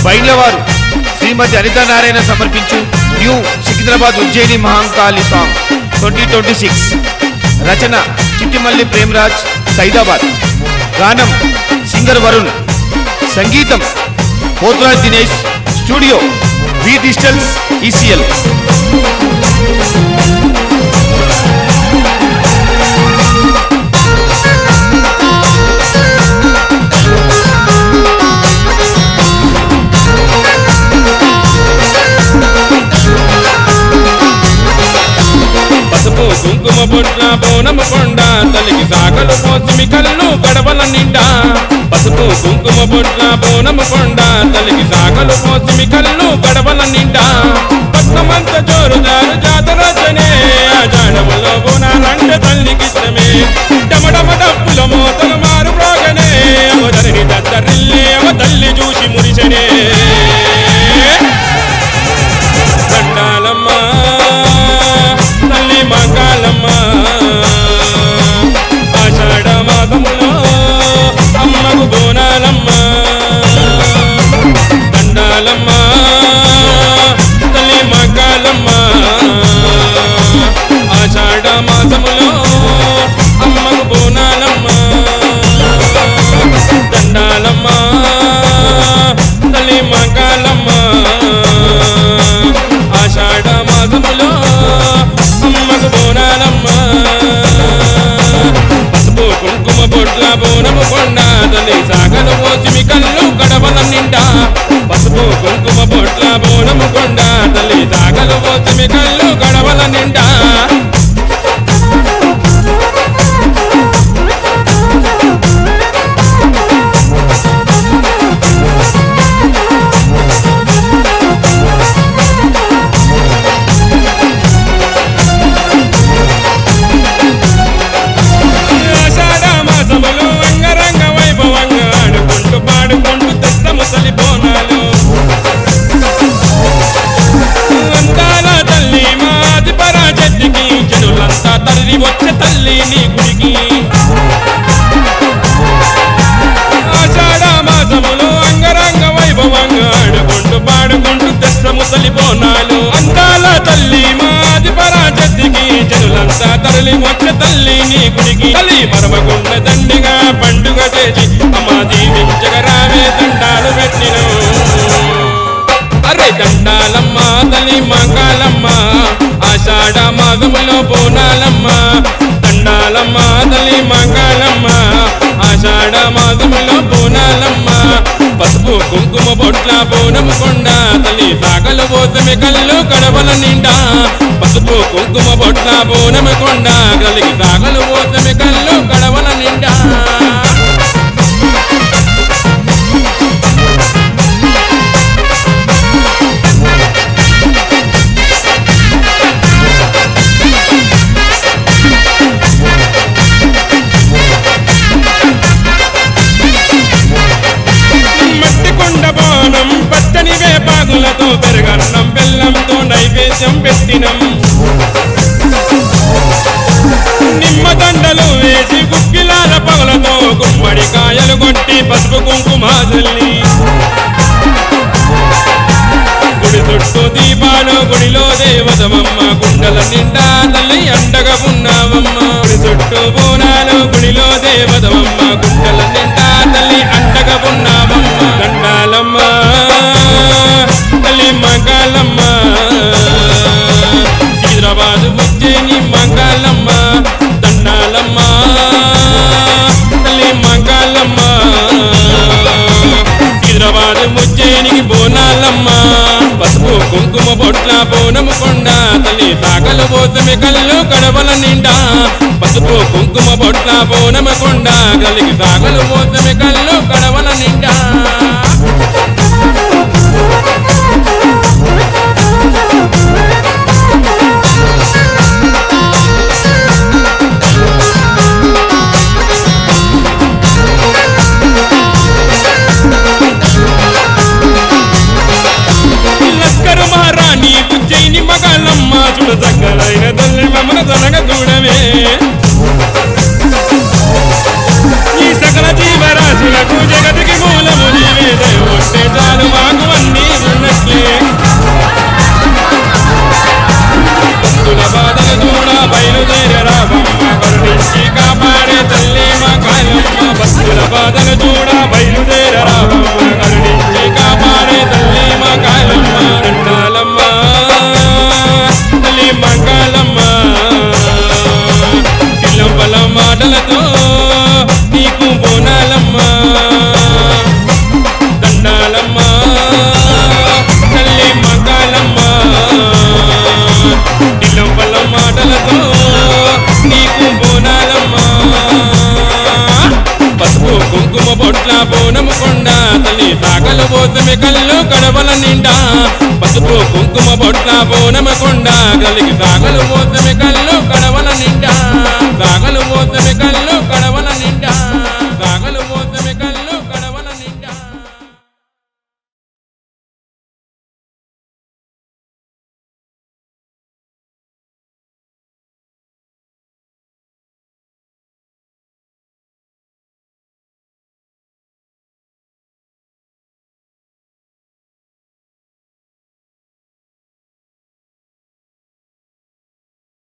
బైండ్లవారు శ్రీమతి అనితా నారాయణ సమర్పించు new Secunderabad Ujjaini Mahankali song 2026. రచన చిట్టిమల్లి ప్రేమరాజ్ సైదాబాద్. గానం singer Varun. సంగీతం పోతురాజ్ దినేష్. స్టూడియో వి డిజిటల్స్ ఈసీఎల్. కుంకుమ బొట్ల బోనము కొండ తల్లికి సాగలు పోసిమి కళ్ళు గడవల నిండా. పసుపు కుంకుమ బొట్ల బోనము కొండ తల్లికి సాగలు పోసిమి కళ్ళు గడవల నిండా. పట్నమంత జోరుదారు జాతరచనే ఆ జాడములో బోనాలంటే తల్లికిష్టమే. డమడమ డప్పుల మోతలు మారు రోగనే అవధరిని దద్దరిల్లే అవ తల్లి చూసి మురిసెనే. దండాలమ్మ తల్లి మంగాళమ్మ ఆషాఢ మాసములో అమ్మకు బోనాలమ్మ. దండాలమ్మ తల్లి మంగాళమ్మ ఆషాఢ మాసములో అమ్మకు బోనాలమ్మ. దండాలమ్మ తల్లి మంగాళమ్మ ఆషాఢ మాసములో అమ్మకు బోనాలమ్మ. పసుపు కుంకుమ బొట్ల బోనము కొండ తల్లి సాగలు పోసిమి కళ్ళు గడవల నిండా. పసుపు కుంకుమ బొట్ల బోనము కొండ తల్లి సాగలు పోసిమి కళ్ళు గడవల నిండా. పాడుకుంటూ తెస్త ముసలి బోనాలు అంతాల తల్లి మాది పరాజతికి జనులంతా తల్లి వచ్చే తల్లి నీ గుడికి. ఆషాఢ మాసములో అంగరంగ వైభవంగా ఆడుకుంటూ పాడుకుంటూ తెస్త ముసలి బోనాలు. అంతాల తల్లి మాది పరాజతికి జనులంతా తరలి వచ్చే తల్లి నీ గుడికి. తల్లి మరవగుండ దండిగా పండుగ చేసి అమ్మ దీవించగరావే దండాలు పెట్టిన. అరే దండాలమ్మ తల్లి మంగాళమ్మ ఆషాఢ మాసములో బోనాలమ్మ. దండాలమ్మ తల్లి మంగాళమ్మ ఆషాఢ మాసములో బోనాలమ్మ. పసుపు కుంకుమ బొట్ల బోనము కొండ తల్లి సాగలు పోసమి కళ్ళు గడవల నిండా. పసుపు కుంకుమ బొట్ల బోనము కొండ తల్లికి సాగలు పోసమి కళ్ళు గడవల నిండా. పచ్చని వేపాకులతో పెరగన్నం బెల్లంతో నైవేద్యం పెట్టినం. నిమ్మదండలు వేసి గుగ్గిలాల పగులతో గుమ్మడికాయలు కొట్టి పసుపు కుంకుమ చల్లి. గుడి చుట్టూ దీపాలు గుడిలో దేవతమమ్మ గుండెల నిండా తల్లి అండగా ఉన్నావమ్మ. గుడి చుట్టూ బోనాలు గుడిలో దేవతమమ్మ గుండెల నిండా తల్లి అండగా ఉన్నావమ్మ. దండాలమ్మ తల్లి మంగాళమ్మ సికింద్రాబాద్ ఉజ్జయిని మంగాళమ్మ. దండాలమ్మ తల్లి మంగాళమ్మ సికింద్రాబాద్ ఉజ్జయినికి బోనాలమ్మ. పసుపు కుంకుమ బొట్ల బోనము కొండ తల్లి సాగలు పోసమి కళ్ళు గడవల నిండా. పసుపు కుంకుమ బొట్ల బోనము కొండ తల్లికి సాగలు పోసమి కళ్ళు గడవల నిండా. లస్కరు మహారాణి ఉజ్జయిని మగాళ్ళమ్మ చూడ చక్కలైన తల్లి మమ్మల్ని తనగ చూడవే. ఈ సకల జీవరాశులకు జగతికి మూలము నీవే. దయవొట్టే చాలు మాకు పోసమి కళ్ళు కడవల నిండా పసుపు కుంకుమ బొట్ల బోనమ కొండ కలిగి సాగలు పోసమి కళ్ళు కడవల నిండా